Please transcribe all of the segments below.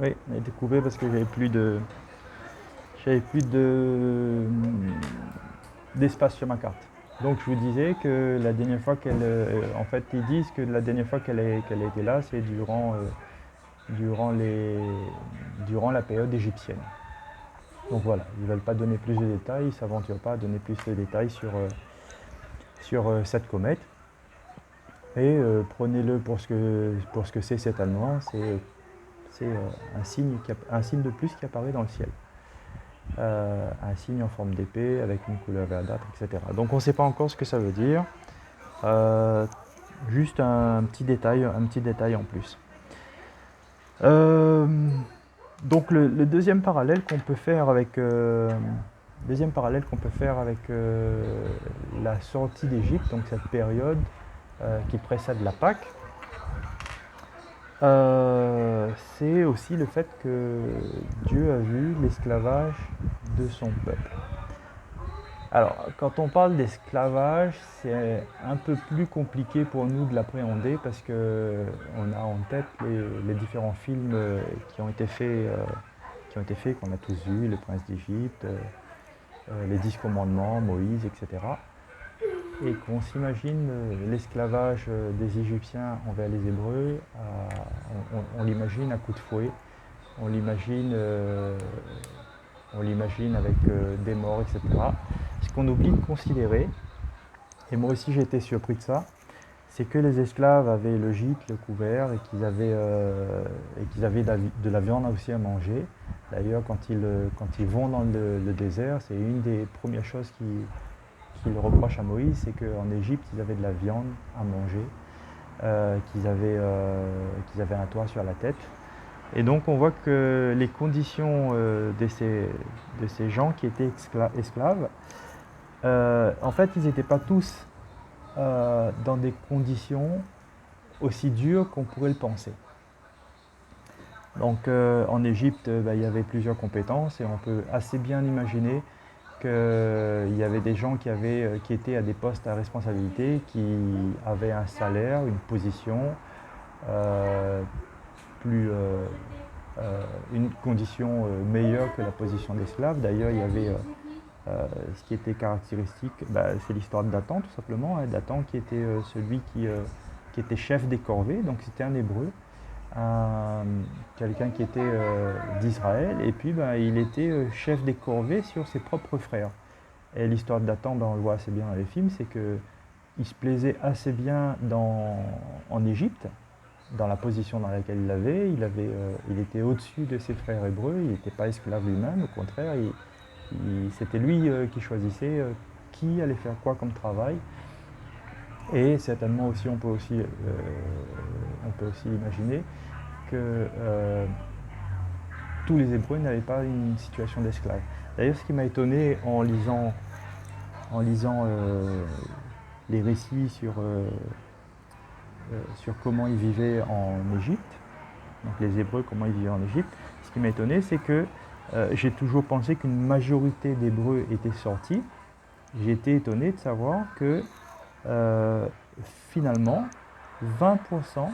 Oui, on a été coupé parce que j'avais plus d'espace sur ma carte. Donc je vous disais que la dernière fois en fait, ils disent que la dernière fois qu'elle a été là, c'est durant les, durant la période égyptienne. Donc voilà, ils ne veulent pas donner plus de détails, ils ne s'aventurent pas à donner plus de détails sur cette comète. Et prenez-le pour ce que c'est cet allemand, c'est un signe de plus qui apparaît dans le ciel. Un signe en forme d'épée avec une couleur verdâtre, etc. Donc on ne sait pas encore ce que ça veut dire. Euh, Juste un petit détail en plus. Euh, donc le deuxième parallèle qu'on peut faire avec la sortie d'Égypte, donc cette période qui précède la Pâque, c'est aussi le fait que Dieu a vu l'esclavage de son peuple. Alors, quand on parle d'esclavage, c'est un peu plus compliqué pour nous de l'appréhender parce que on a en tête les différents films qui ont été faits, qu'on a tous vus, Le Prince d'Égypte, les 10 commandements, Moïse, etc. Et qu'on s'imagine l'esclavage des Égyptiens envers les Hébreux, on l'imagine à coups de fouet, on l'imagine euh, on l'imagine avec des morts, etc. Ce qu'on oublie de considérer, et moi aussi j'ai été surpris de ça, c'est que les esclaves avaient le gîte, le couvert, et qu'ils avaient de la viande aussi à manger. D'ailleurs, quand ils vont dans le désert, c'est une des premières choses qu'ils reprochent à Moïse, c'est qu'en Égypte, ils avaient de la viande à manger, qu'ils avaient un toit sur la tête. Et donc on voit que les conditions de ces gens qui étaient esclaves, en fait, ils n'étaient pas tous dans des conditions aussi dures qu'on pourrait le penser. Donc en Égypte, il y avait plusieurs compétences et on peut assez bien imaginer qu'il y avait des gens qui étaient à des postes à responsabilité, qui avaient un salaire, une position, euh, plus, une condition meilleure que la position d'esclave. D'ailleurs, il y avait ce qui était caractéristique, c'est l'histoire de Dathan tout simplement. Hein. Dathan qui était celui qui était chef des corvées, donc c'était un hébreu, un- quelqu'un qui était d'Israël, et puis il était chef des corvées sur ses propres frères. Et l'histoire de Dathan, on le voit assez bien dans les films, c'est qu'il se plaisait assez bien en Égypte, dans la position dans laquelle il était au-dessus de ses frères hébreux, il n'était pas esclave lui-même, au contraire, c'était lui qui choisissait qui allait faire quoi comme travail. Et certainement aussi, on peut aussi imaginer que tous les Hébreux n'avaient pas une situation d'esclave. D'ailleurs, ce qui m'a étonné en lisant les récits sur comment ils vivaient en Égypte, donc les Hébreux, comment ils vivaient en Égypte, ce qui m'a étonné, c'est que j'ai toujours pensé qu'une majorité d'Hébreux étaient sortis. J'ai été étonné de savoir que euh, finalement, 20%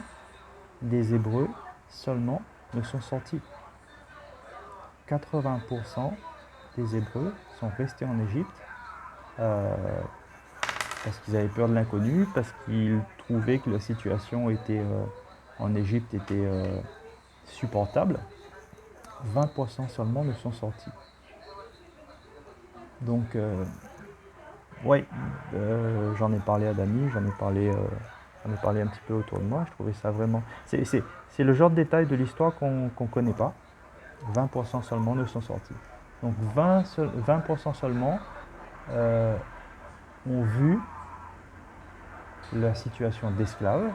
des Hébreux seulement ne sont sortis. 80% des Hébreux sont restés en Égypte euh, parce qu'ils avaient peur de l'inconnu, parce qu'ils trouvaient que la situation en Égypte était supportable. 20% seulement ne sont sortis. Donc, ouais, j'en ai parlé à d'amis, j'en ai parlé un petit peu autour de moi. Je trouvais ça vraiment. C'est le genre de détail de l'histoire qu'on ne connaît pas. 20% seulement ne sont sortis. Donc 20% seulement euh, ont vu la situation d'esclave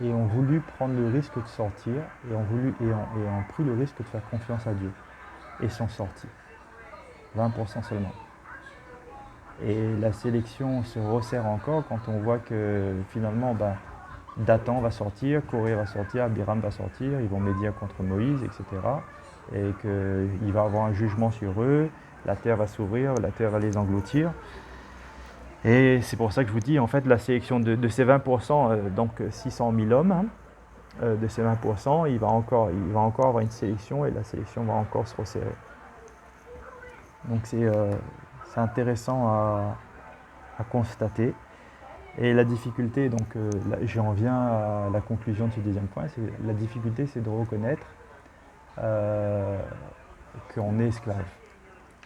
et ont voulu prendre le risque de sortir et ont pris le risque de faire confiance à Dieu et sont sortis. 20% seulement. Et la sélection se resserre encore quand on voit que finalement Dathan va sortir, Corée va sortir, Abiram va sortir, ils vont médire contre Moïse, etc. Et qu'il va y avoir un jugement sur eux, la terre va s'ouvrir, la terre va les engloutir. Et c'est pour ça que je vous dis, en fait, la sélection de ces 20%, donc 600 000 hommes, hein, de ces 20%, il va encore avoir une sélection et la sélection va encore se resserrer. Donc c'est intéressant à constater. Et la difficulté, donc là, j'en viens à la conclusion de ce deuxième point, la difficulté c'est de reconnaître qu'on est esclave.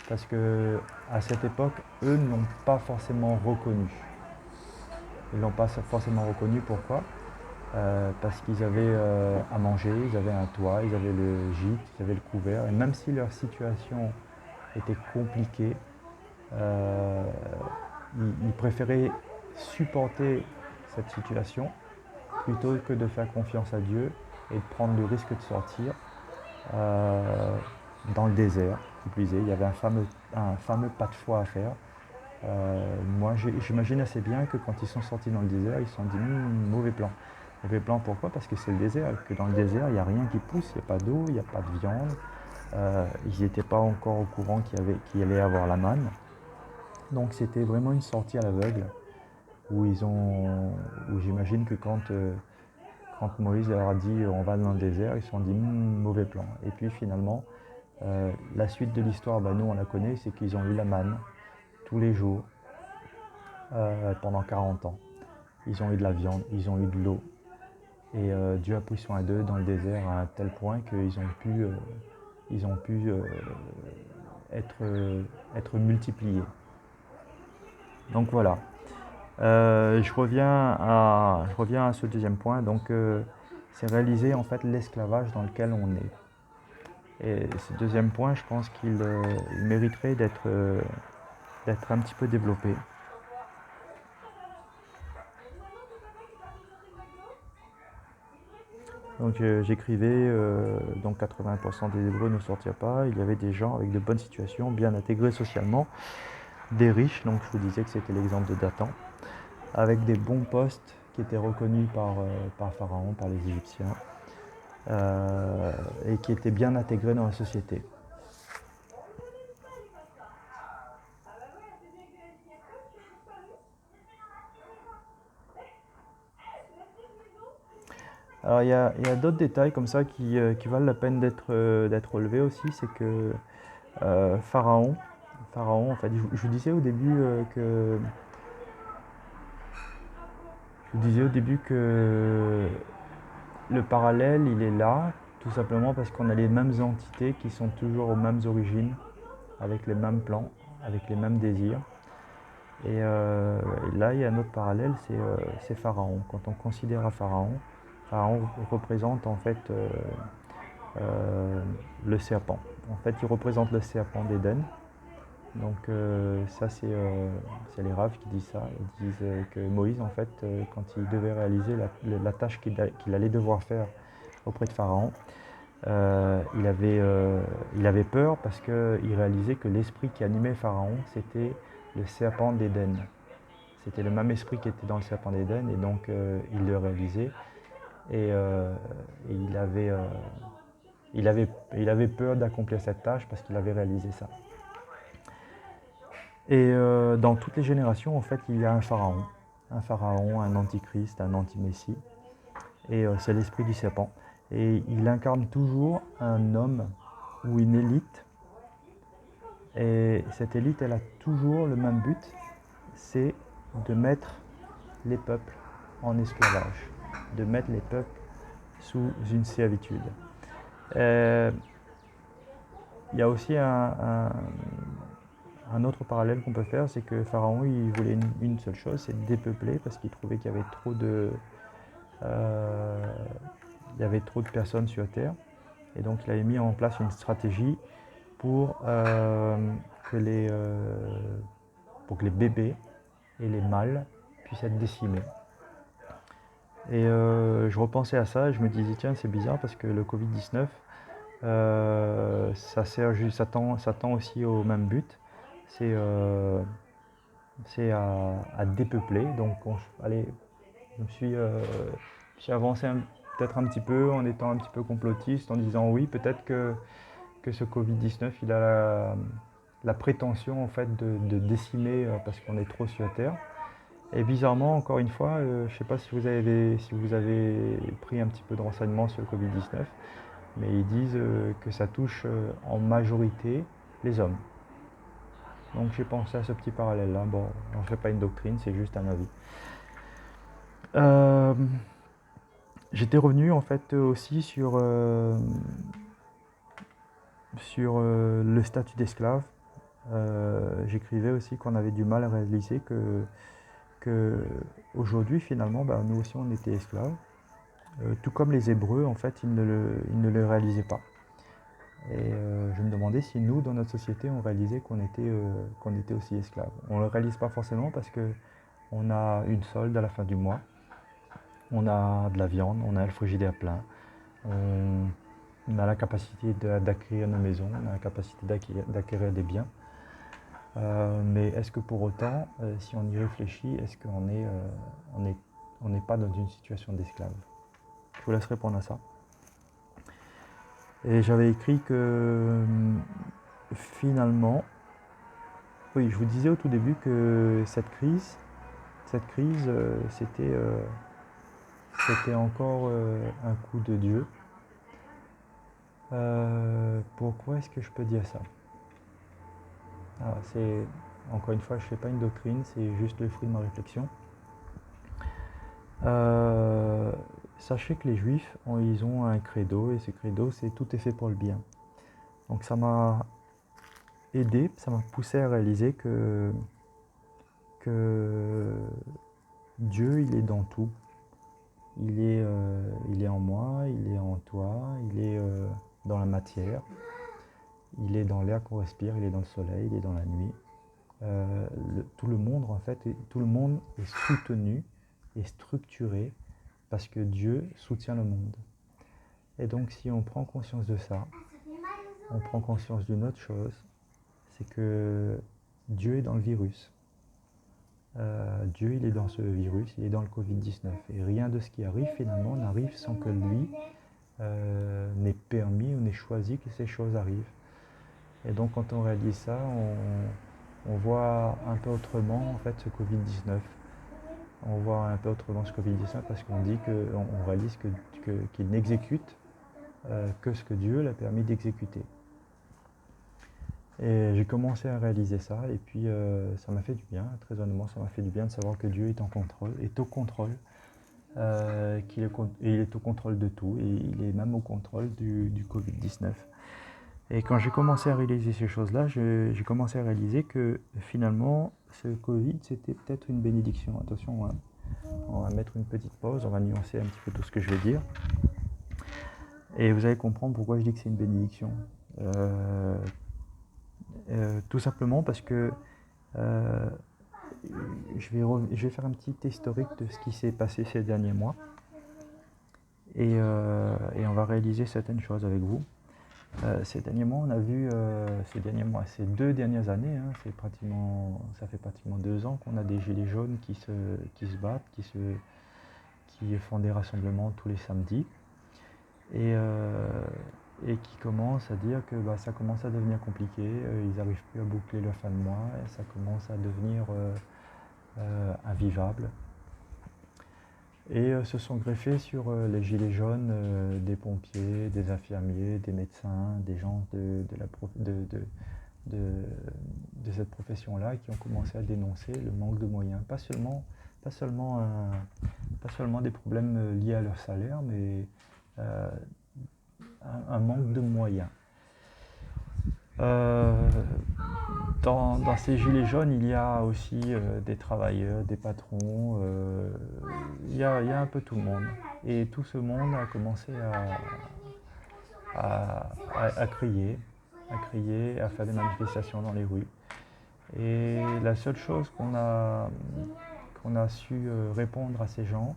Parce que à cette époque, eux ne l'ont pas forcément reconnu. Ils ne l'ont pas forcément reconnu, pourquoi parce qu'ils avaient à manger, ils avaient un toit, ils avaient le gîte, ils avaient le couvert. Et même si leur situation était compliquée, euh, ils préféraient supporter cette situation plutôt que de faire confiance à Dieu et de prendre le risque de sortir euh, dans le désert. Qui plus est, il y avait un fameux pas de foi à faire. Moi, j'imagine assez bien que quand ils sont sortis dans le désert, ils se sont dit mauvais plan. Mauvais plan pourquoi? Parce que c'est le désert, que dans le désert, il n'y a rien qui pousse, il n'y a pas d'eau, il n'y a pas de viande. Ils n'étaient pas encore au courant qu'il allait avoir la manne. Donc c'était vraiment une sortie à l'aveugle, où j'imagine que quand Moïse leur a dit on va dans le désert, ils se sont dit mauvais plan. Et puis finalement, la suite de l'histoire, nous on la connaît, c'est qu'ils ont eu la manne tous les jours pendant 40 ans. Ils ont eu de la viande, ils ont eu de l'eau. Et Dieu a pris soin d'eux dans le désert à un tel point qu'ils ont pu être multipliés. Donc voilà. Je reviens à ce deuxième point. Donc c'est réaliser en fait l'esclavage dans lequel on est. Et ce deuxième point, je pense qu'il mériterait d'être un petit peu développé. Donc j'écrivais, donc 80% des Hébreux ne sortirent pas. Il y avait des gens avec de bonnes situations, bien intégrés socialement, des riches, donc je vous disais que c'était l'exemple de Dathan, avec des bons postes qui étaient reconnus par Pharaon, par les Égyptiens, et qui étaient bien intégrés dans la société. Alors il y a d'autres détails comme ça qui valent la peine d'être relevés aussi, c'est que Pharaon, en fait, je vous disais au début que le parallèle il est là, tout simplement parce qu'on a les mêmes entités qui sont toujours aux mêmes origines, avec les mêmes plans, avec les mêmes désirs. Et là, il y a un autre parallèle, c'est Pharaon. Quand on considère Pharaon représente en fait le serpent. En fait, il représente le serpent d'Éden. Donc ça, c'est les Raves qui disent ça. Ils disent que Moïse, en fait, quand il devait réaliser la tâche qu'il allait devoir faire auprès de Pharaon, il avait peur parce qu'il réalisait que l'esprit qui animait Pharaon, c'était le serpent d'Éden. C'était le même esprit qui était dans le serpent d'Éden, et donc il le réalisait. Et il avait peur d'accomplir cette tâche parce qu'il avait réalisé ça. Et dans toutes les générations, en fait, il y a un pharaon, un antichrist, un anti-messie. Et c'est l'esprit du serpent. Et il incarne toujours un homme ou une élite. Et cette élite, elle a toujours le même but, c'est de mettre les peuples en esclavage, de mettre les peuples sous une servitude. Il y a aussi un autre parallèle qu'on peut faire, c'est que Pharaon, il voulait une seule chose, c'est de dépeupler, parce qu'il trouvait qu'il y avait trop de personnes sur Terre. Et donc il avait mis en place une stratégie pour que les bébés et les mâles puissent être décimés. Et je repensais à ça et je me disais tiens, c'est bizarre parce que le Covid-19 ça tend aussi au même but, c'est à dépeupler. Donc je me suis avancé peut-être un petit peu en étant un petit peu complotiste, en disant oui, peut-être que ce Covid-19 il a la prétention en fait de décimer parce qu'on est trop sur Terre. Et bizarrement, encore une fois, je ne sais pas si vous avez pris un petit peu de renseignements sur le Covid-19, mais ils disent que ça touche en majorité les hommes. Donc j'ai pensé à ce petit parallèle-là. Bon, on ne fait pas une doctrine, c'est juste un avis. Euh, J'étais revenu en fait aussi sur le statut d'esclave. J'écrivais aussi qu'on avait du mal à réaliser que aujourd'hui finalement, bah, nous aussi on était esclaves. Tout comme les Hébreux, en fait, ils ne le réalisaient pas. Et je me demandais si nous, dans notre société, on réalisait qu'on était aussi esclaves. On ne le réalise pas forcément parce qu'on a une solde à la fin du mois, on a de la viande, on a le frigidaire plein, on a la capacité d'acquérir nos maisons, on a la capacité d'acquérir des biens. Mais est-ce que pour autant, si on y réfléchit, est-ce qu'on on n'est pas dans une situation d'esclave? Je vous laisse répondre à ça. Et j'avais écrit que finalement, oui, je vous disais au tout début que c'était encore un coup de Dieu. Pourquoi est-ce que je peux dire ça? Encore une fois, je ne fais pas une doctrine, c'est juste le fruit de ma réflexion. Sachez que les Juifs, ils ont un credo, et ce credo, c'est tout est fait pour le bien. Donc ça m'a aidé, ça m'a poussé à réaliser que Dieu, il est dans tout. Il est en moi, il est en toi, il est dans la matière, il est dans l'air qu'on respire, il est dans le soleil, il est dans la nuit. Tout le monde, en fait, tout le monde est soutenu et structuré parce que Dieu soutient le monde. Et donc, si on prend conscience de ça, on prend conscience d'une autre chose, c'est que Dieu est dans le virus. Dieu, il est dans ce virus, il est dans le Covid-19. Et rien de ce qui arrive, finalement, n'arrive sans que lui n'ait permis ou n'ait choisi que ces choses arrivent. Et donc, quand on réalise ça, on voit un peu autrement, en fait, ce Covid-19. On voit un peu autrement ce Covid-19 parce qu'on dit on réalise qu'il n'exécute que ce que Dieu l'a permis d'exécuter. Et j'ai commencé à réaliser ça, et puis ça m'a fait du bien, très honnêtement, ça m'a fait du bien de savoir que Dieu est en contrôle, est au contrôle, il est au contrôle de tout, et il est même au contrôle du Covid-19. Et quand j'ai commencé à réaliser ces choses-là, j'ai commencé à réaliser que finalement, ce Covid, c'était peut-être une bénédiction. Attention, hein, on va mettre une petite pause, on va nuancer un petit peu tout ce que je vais dire. Et vous allez comprendre pourquoi je dis que c'est une bénédiction. Tout simplement parce que je vais faire un petit historique de ce qui s'est passé ces derniers mois et on va réaliser certaines choses avec vous. Ces derniers mois, on a vu, ces 2 dernières années, hein, ça fait pratiquement 2 ans qu'on a des gilets jaunes qui se battent, qui font des rassemblements tous les samedis et qui commencent à dire que ça commence à devenir compliqué, ils n'arrivent plus à boucler leur fin de mois et ça commence à devenir invivable. Et se sont greffés sur les gilets jaunes des pompiers, des infirmiers, des médecins, des gens de cette profession-là qui ont commencé à dénoncer le manque de moyens. Pas seulement des problèmes liés à leur salaire, mais un manque de moyens. Dans ces gilets jaunes, il y a aussi des travailleurs, des patrons, il y a un peu tout le monde. Et tout ce monde a commencé à crier, à faire des manifestations dans les rues. Et la seule chose qu'on a su répondre à ces gens,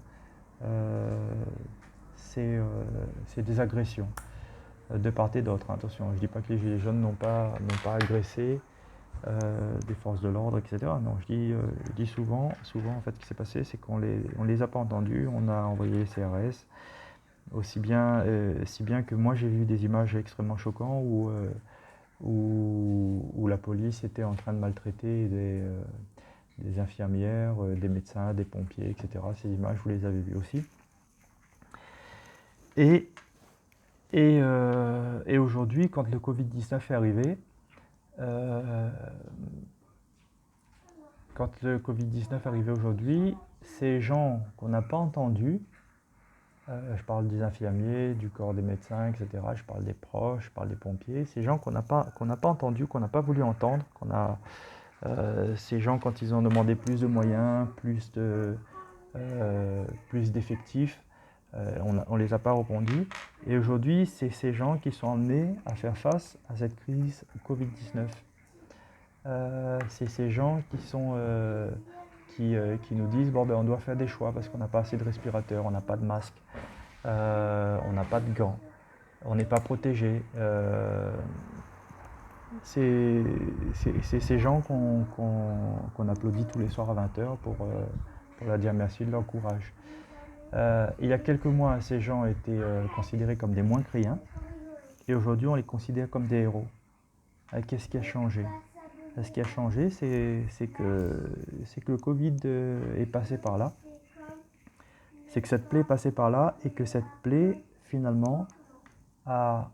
c'est des agressions de part et d'autre. Attention, je ne dis pas que les gilets jaunes n'ont pas agressé des forces de l'ordre, etc. Non, je dis souvent en fait, ce qui s'est passé, c'est qu'on les a pas entendus, on a envoyé les CRS, si bien que moi j'ai vu des images extrêmement choquantes où la police était en train de maltraiter des infirmières, des médecins, des pompiers, etc. Ces images, vous les avez vues aussi. Et aujourd'hui, quand le Covid-19 est arrivé, aujourd'hui, ces gens qu'on n'a pas entendus, je parle des infirmiers, du corps des médecins, etc. Je parle des proches, je parle des pompiers. Ces gens qu'on n'a pas entendus, qu'on n'a pas voulu entendre, ces gens, quand ils ont demandé plus de moyens, plus d'effectifs, on ne les a pas répondus. Et aujourd'hui, c'est ces gens qui sont amenés à faire face à cette crise Covid-19. C'est ces gens qui nous disent bon, ben, on doit faire des choix parce qu'on n'a pas assez de respirateurs, on n'a pas de masques, on n'a pas de gants, on n'est pas protégé. C'est ces gens qu'on applaudit tous les soirs à 20h pour leur dire merci de leur courage. Il y a quelques mois, ces gens étaient considérés comme des moins que rien, et aujourd'hui on les considère comme des héros. Qu'est-ce qui a changé? Ce qui a changé, c'est que le Covid est passé par là, c'est que cette plaie est passée par là, et que cette plaie, finalement, a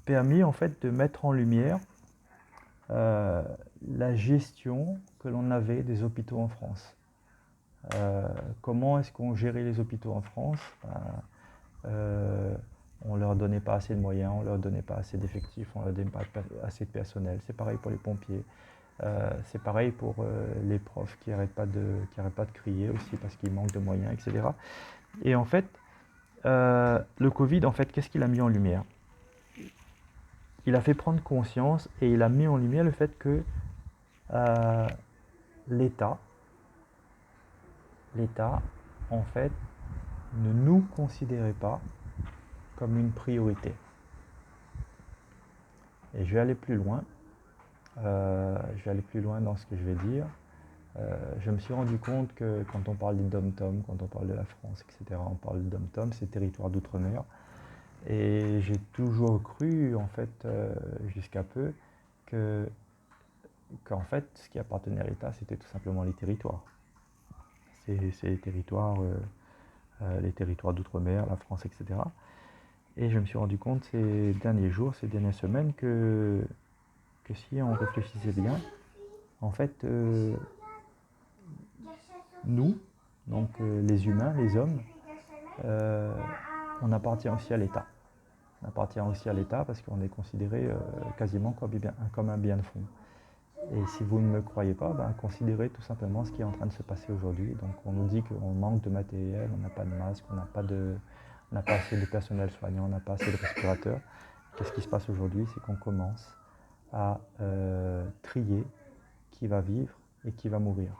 permis en fait de mettre en lumière la gestion que l'on avait des hôpitaux en France. Comment est-ce qu'on gérait les hôpitaux en France? On ne leur donnait pas assez de moyens, on ne leur donnait pas assez d'effectifs, on ne leur donnait pas assez de personnel. C'est pareil pour les pompiers, c'est pareil pour les profs qui n'arrêtent pas de crier aussi parce qu'il manque de moyens, etc. Et en fait, le Covid, en fait, qu'est-ce qu'il a mis en lumière? Il a fait prendre conscience et il a mis en lumière le fait que l'État, en fait, ne nous considérait pas comme une priorité. Et je vais aller plus loin. Dans ce que je vais dire. Je me suis rendu compte que quand on parle des DOM-TOM, quand on parle de la France, etc., on parle de DOM-TOM, c'est territoire d'outre-mer. Et j'ai toujours cru, en fait, jusqu'à peu, qu'en fait, ce qui appartenait à l'État, c'était tout simplement les territoires. C'est les territoires d'outre-mer, la France, etc. Et je me suis rendu compte ces derniers jours, ces dernières semaines, que si on réfléchissait bien, en fait, nous, donc les humains, les hommes, on appartient aussi à l'État. On appartient aussi à l'État parce qu'on est considéré quasiment comme un bien de fond. Et si vous ne me croyez pas, considérez tout simplement ce qui est en train de se passer aujourd'hui. Donc on nous dit qu'on manque de matériel, on n'a pas de masque, on n'a pas assez de personnel soignant, on n'a pas assez de respirateurs. Qu'est-ce qui se passe aujourd'hui? C'est qu'on commence à trier qui va vivre et qui va mourir.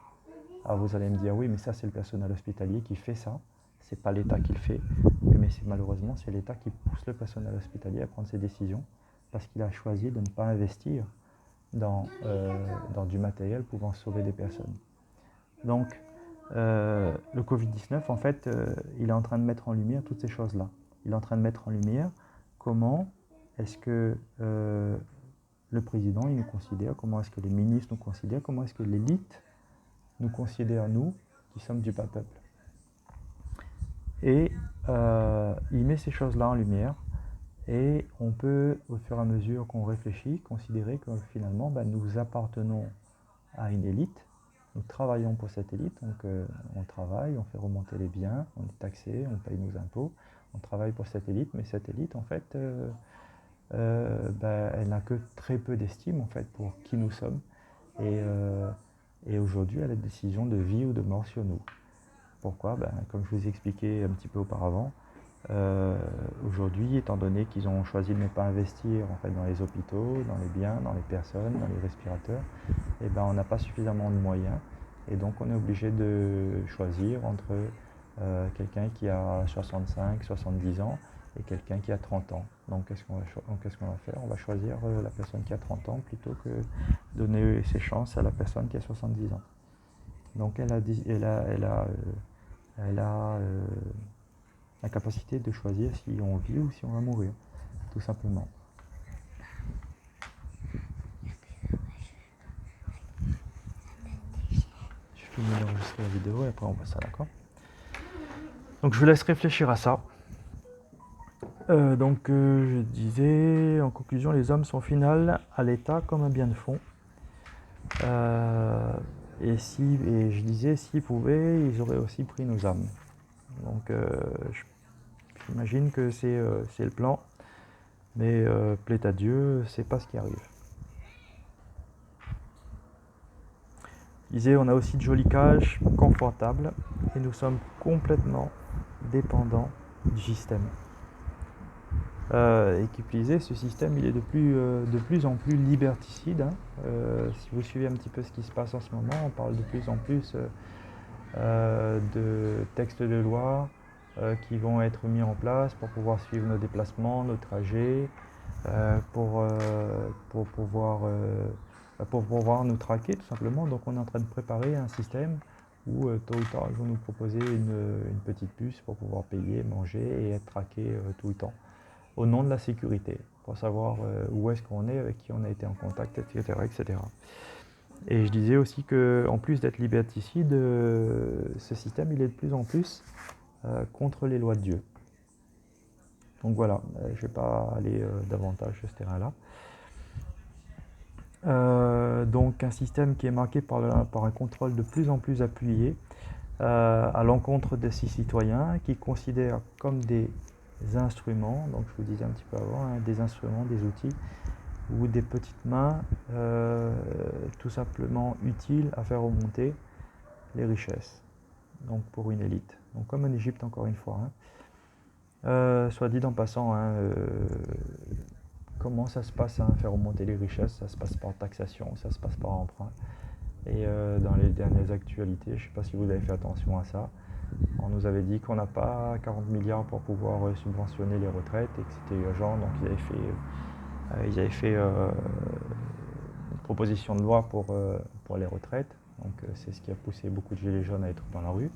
Alors vous allez me dire, oui, mais ça c'est le personnel hospitalier qui fait ça, c'est pas l'État qui le fait. Oui, mais malheureusement, c'est l'État qui pousse le personnel hospitalier à prendre ses décisions parce qu'il a choisi de ne pas investir dans du matériel pouvant sauver des personnes. Donc, le Covid-19, en fait, il est en train de mettre en lumière toutes ces choses-là. Il est en train de mettre en lumière comment est-ce que le président il nous considère, comment est-ce que les ministres nous considèrent, comment est-ce que l'élite nous considère, nous, qui sommes du bas peuple. Et il met ces choses-là en lumière, et on peut, au fur et à mesure qu'on réfléchit, considérer que finalement, nous appartenons à une élite, nous travaillons pour cette élite, donc on travaille, on fait remonter les biens, on est taxé, on paye nos impôts, on travaille pour cette élite, mais cette élite, en fait, elle n'a que très peu d'estime, en fait, pour qui nous sommes, et aujourd'hui, elle a la décision de vie ou de mort sur nous. Pourquoi? Comme je vous ai expliqué un petit peu auparavant, aujourd'hui, étant donné qu'ils ont choisi de ne pas investir en fait, dans les hôpitaux, dans les biens, dans les personnes, dans les respirateurs, on n'a pas suffisamment de moyens, et donc on est obligé de choisir entre quelqu'un qui a 65, 70 ans et quelqu'un qui a 30 ans. Donc qu'est-ce qu'on va faire? On va choisir la personne qui a 30 ans plutôt que donner ses chances à la personne qui a 70 ans. Donc elle a la capacité de choisir si on vit ou si on va mourir, tout simplement. fini d'enregistrer la vidéo et après on voit ça, d'accord? Donc je vous laisse réfléchir à ça. Je disais, en conclusion, les hommes sont au final à l'état comme un bien de fond. Et je disais, s'ils pouvaient, ils auraient aussi pris nos âmes. Donc j'imagine que c'est le plan, mais plaît à Dieu, c'est pas ce qui arrive. Je disais, on a aussi de jolies cages confortables et nous sommes complètement dépendants du système. Et qui plus est, ce système il est de plus en plus liberticide. Si vous suivez un petit peu ce qui se passe en ce moment, on parle de plus en plus de textes de loi qui vont être mis en place pour pouvoir suivre nos déplacements, nos trajets, pour pouvoir nous traquer tout simplement. Donc on est en train de préparer un système où tôt ou tard ils vont nous proposer une petite puce pour pouvoir payer, manger et être traqué tout le temps, au nom de la sécurité, pour savoir où est-ce qu'on est, avec qui on a été en contact, etc. etc. Et je disais aussi qu'en plus d'être liberticide, ce système il est de plus en plus contre les lois de Dieu. Donc voilà, je ne vais pas aller davantage sur ce terrain-là. Donc un système qui est marqué par un contrôle de plus en plus appuyé à l'encontre de ses citoyens, qui considèrent comme des instruments, donc je vous disais un petit peu avant, des instruments, des outils, ou des petites mains tout simplement utiles à faire remonter les richesses, donc pour une élite. Donc comme en Égypte encore une fois. Soit dit en passant, comment ça se passe, faire remonter les richesses? Ça se passe par taxation, ça se passe par emprunt. Et dans les dernières actualités, je ne sais pas si vous avez fait attention à ça, on nous avait dit qu'on n'a pas 40 milliards pour pouvoir subventionner les retraites et que c'était urgent, donc ils avaient fait une proposition de loi pour les retraites. Donc c'est ce qui a poussé beaucoup de gilets jaunes à être dans la rue.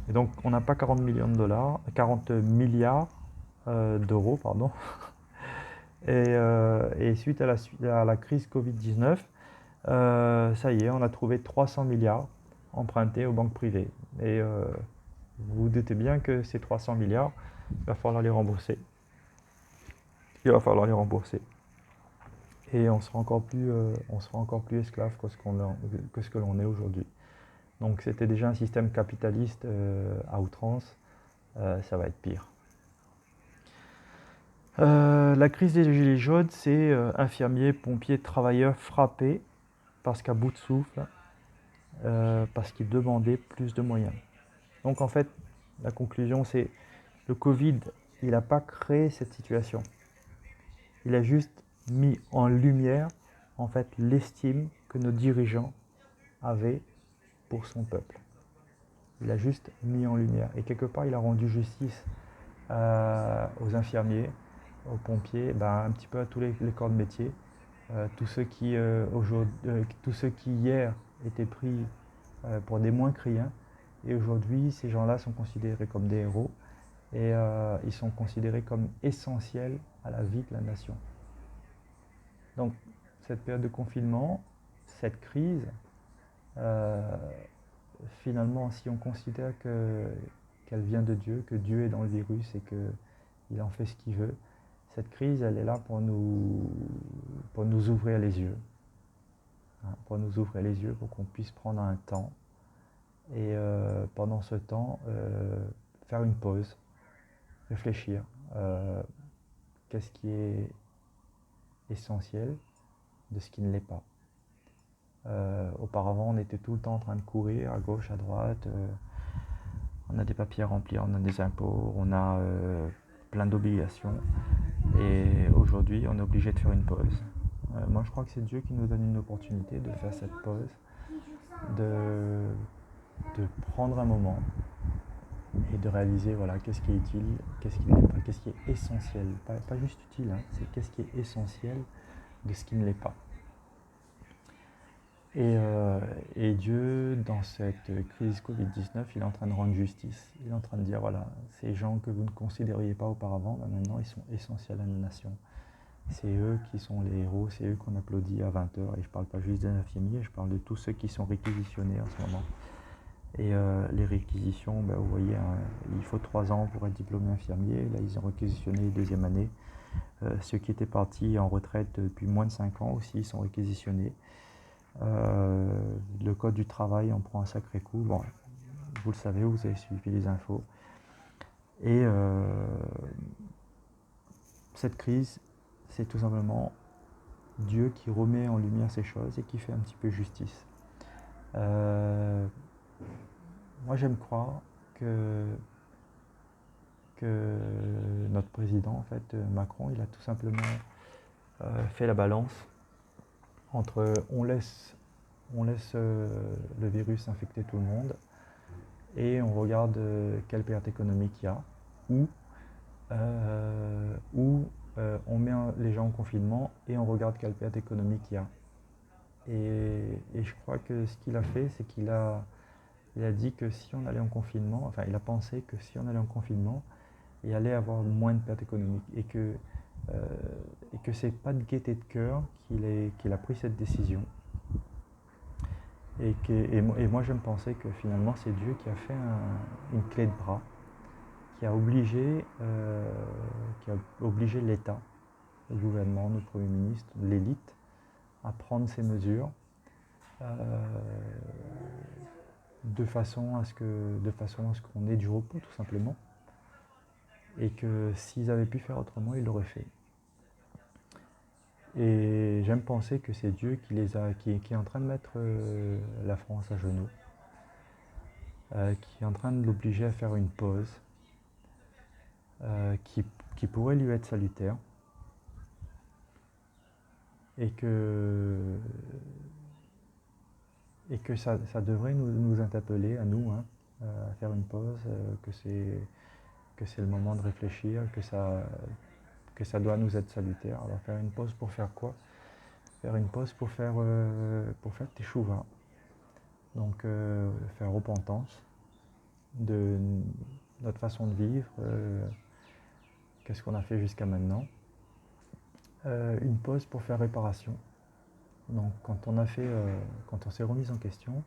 Et donc on n'a pas 40 milliards d'euros, pardon. Et suite à la crise Covid-19, ça y est, on a trouvé 300 milliards empruntés aux banques privées. Et vous vous doutez bien que ces 300 milliards, il va falloir les rembourser. Et on sera encore plus esclave que ce que l'on est aujourd'hui. Donc c'était déjà un système capitaliste à outrance, ça va être pire. La crise des gilets jaunes, c'est infirmiers, pompiers, travailleurs frappés parce qu'à bout de souffle, parce qu'ils demandaient plus de moyens. Donc en fait, la conclusion c'est le Covid, il n'a pas créé cette situation. Il a juste mis en lumière en fait l'estime que nos dirigeants avaient pour son peuple. Il a juste mis en lumière. Et quelque part, il a rendu justice aux infirmiers, aux pompiers, un petit peu à tous les corps de métier. Tous ceux qui hier étaient pris pour des moins que rien. Et aujourd'hui, ces gens-là sont considérés comme des héros. Et ils sont considérés comme essentiels à la vie de la nation. Donc, cette période de confinement, cette crise, finalement, si on considère qu'elle vient de Dieu, que Dieu est dans le virus et qu'il en fait ce qu'il veut, cette crise, elle est là pour nous ouvrir les yeux. Pour nous ouvrir les yeux, pour qu'on puisse prendre un temps et pendant ce temps, faire une pause, réfléchir. Qu'est-ce qui est essentiel de ce qui ne l'est pas. Auparavant, on était tout le temps en train de courir à gauche, à droite. On a des papiers à remplir, on a des impôts, on a plein d'obligations. Et aujourd'hui, on est obligé de faire une pause. Moi, je crois que c'est Dieu qui nous donne une opportunité de faire cette pause, de prendre un moment et de réaliser voilà, qu'est-ce qui est utile, qu'est-ce qui ne l'est pas, qu'est-ce qui est essentiel. Pas juste utile, c'est qu'est-ce qui est essentiel de ce qui ne l'est pas. Et Dieu, dans cette crise Covid-19, il est en train de rendre justice. Il est en train de dire, voilà, ces gens que vous ne considériez pas auparavant, maintenant ils sont essentiels à la nation. C'est eux qui sont les héros, c'est eux qu'on applaudit à 20 heures. Et je ne parle pas juste des infirmiers, je parle de tous ceux qui sont réquisitionnés en ce moment. Et les réquisitions, ben, vous voyez, hein, il faut 3 ans pour être diplômé infirmier. Là, ils ont réquisitionné deuxième année. Ceux qui étaient partis en retraite depuis moins de 5 ans aussi, ils sont réquisitionnés. Le code du travail en prend un sacré coup. Bon, vous le savez, vous avez suivi les infos. Et cette crise, c'est tout simplement Dieu qui remet en lumière ces choses et qui fait un petit peu justice. Moi, j'aime croire que notre président, en fait, Macron, il a tout simplement fait la balance entre on laisse le virus infecter tout le monde et on regarde quelle perte économique il y a, ou on met les gens en confinement et on regarde quelle perte économique il y a. Et je crois que ce qu'il a fait, c'est qu'il a dit que si on allait en confinement, enfin il a pensé que si on allait en confinement, il allait avoir moins de pertes économiques et que c'est pas de gaieté de cœur qu'il a pris cette décision. Et moi j'aime penser que finalement c'est Dieu qui a fait une clé de bras, qui a obligé l'État, le gouvernement, le Premier ministre, l'élite, à prendre ces mesures de façon à ce qu'on ait du repos tout simplement. Et que s'ils avaient pu faire autrement, ils l'auraient fait. Et j'aime penser que c'est Dieu qui est en train de mettre la France à genoux, qui est en train de l'obliger à faire une pause, qui pourrait lui être salutaire, et que ça devrait nous interpeller à nous, hein, à faire une pause, que c'est le moment de réfléchir, que ça doit nous être salutaire. Alors faire une pause pour faire quoi? Faire une pause pour faire teshuva. Donc faire repentance de notre façon de vivre, qu'est-ce qu'on a fait jusqu'à maintenant. Une pause pour faire réparation. Donc quand on s'est remis en question,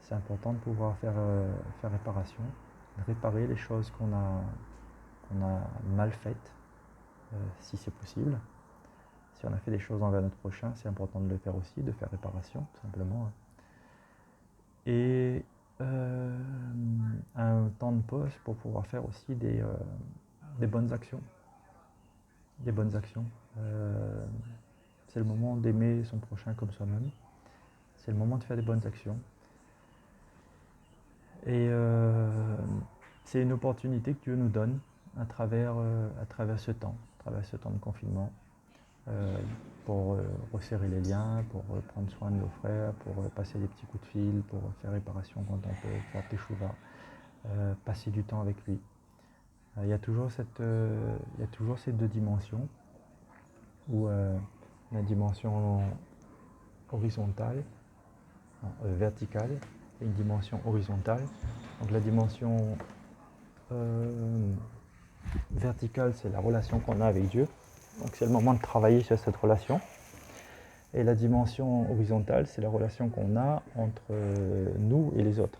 c'est important de pouvoir faire réparation, de réparer les choses qu'on a mal faites, si c'est possible. Si on a fait des choses envers notre prochain, c'est important de le faire aussi, de faire réparation, tout simplement. Et un temps de pause pour pouvoir faire aussi des bonnes actions. Des bonnes actions. C'est le moment d'aimer son prochain comme soi-même. C'est le moment de faire des bonnes actions. Et c'est une opportunité que Dieu nous donne à travers ce temps de confinement, pour resserrer les liens, pour prendre soin de nos frères, pour passer des petits coups de fil, pour faire réparation quand on peut, faire teshuva, passer du temps avec lui. Il y a toujours ces deux dimensions, où la dimension horizontale, verticale, et une dimension horizontale. Donc la dimension verticale, c'est la relation qu'on a avec Dieu. Donc c'est le moment de travailler sur cette relation. Et la dimension horizontale, c'est la relation qu'on a entre nous et les autres.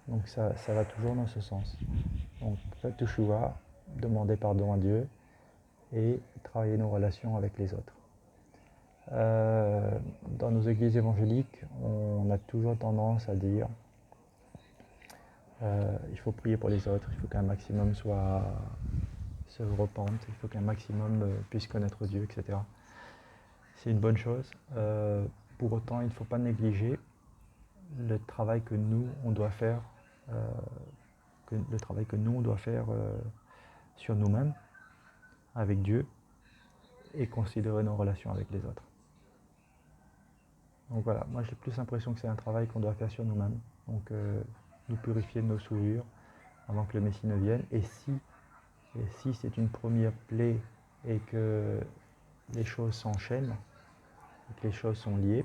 Donc ça va toujours dans ce sens. Donc faites teshuva, demandez pardon à Dieu et travailler nos relations avec les autres. Dans nos églises évangéliques, on a toujours tendance à dire il faut prier pour les autres, il faut qu'un maximum se repente, il faut qu'un maximum puisse connaître Dieu, etc. C'est une bonne chose. Pour autant, il ne faut pas négliger le travail que nous, on doit faire, sur nous-mêmes, avec Dieu, et considérer nos relations avec les autres. Donc voilà, moi j'ai plus l'impression que c'est un travail qu'on doit faire sur nous-mêmes. Donc nous purifier de nos souillures avant que le Messie ne vienne. Et si c'est une première plaie et que les choses s'enchaînent, et que les choses sont liées,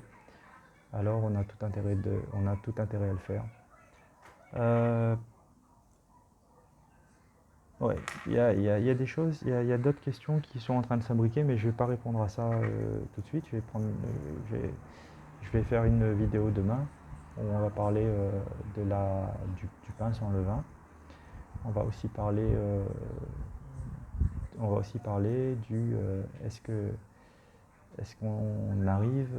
alors on a tout intérêt à le faire. Ouais, il y a des choses, il y a d'autres questions qui sont en train de s'imbriquer, mais je vais pas répondre à ça tout de suite. Je vais faire une vidéo demain où on va parler du pain sans levain. On va aussi parler, est-ce qu'on arrive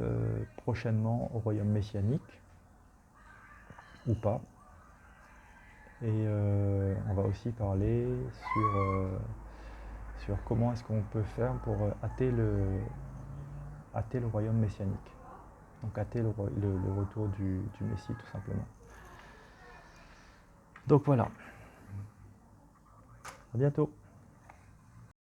prochainement au royaume messianique ou pas. Et on va aussi parler sur comment est-ce qu'on peut faire pour hâter le royaume messianique. Donc hâter le retour du Messie tout simplement. Donc voilà. À bientôt.